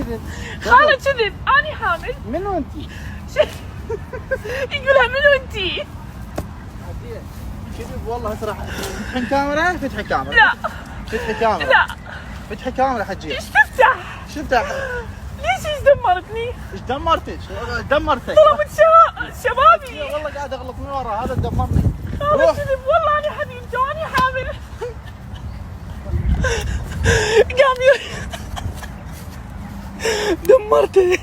كذب؟ خالد كذب، أنا حامل. منو انت؟ يقولها منو انتي؟ كذب والله. هسه راح تفتحين كاميرا؟ فتحي كاميرا. لا فتحي كاميرا. لا. فتحي كاميرا حجي. ايش تفتح؟ شو تفتح؟ ليش ايش دمرتني؟ ايش دمرتك؟ دمرتك. طلبت شبابي. والله قاعد اغلط من ورا، هذا دمرني. خالد كذب والله، أنا حبيبته، أنا حامل. قام دمرته.